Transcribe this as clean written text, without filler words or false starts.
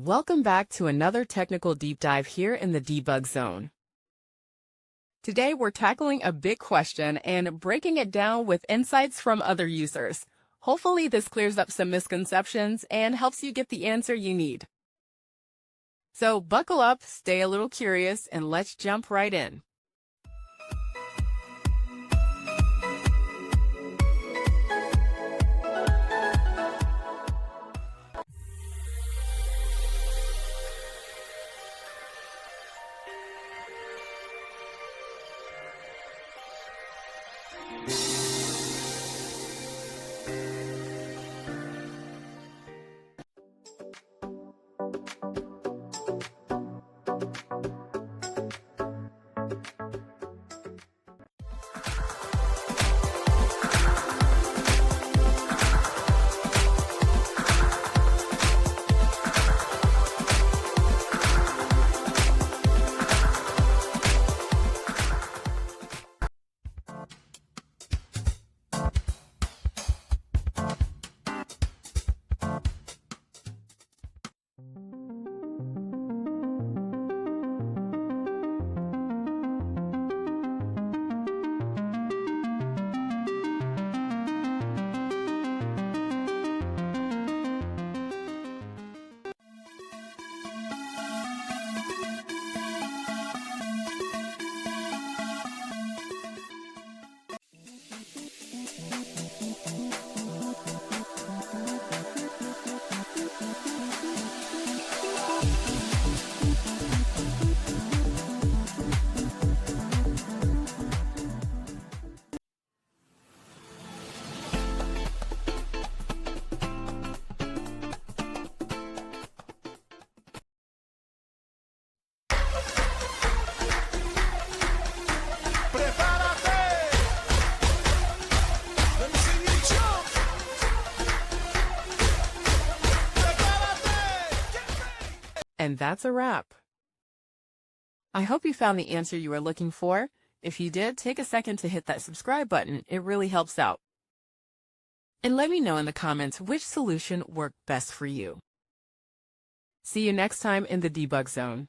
Welcome back to another technical deep dive here in the debug zone. Today we're tackling a big question and breaking it down with insights from other users. Hopefully this clears up some misconceptions and helps you get the answer you need. So buckle up, stay a little curious, and let's jump right in. And that's a wrap. I hope you found the answer you were looking for. If you did, take a second to hit that subscribe button. It really helps out. And let me know in the comments which solution worked best for you. See you next time in the debug zone.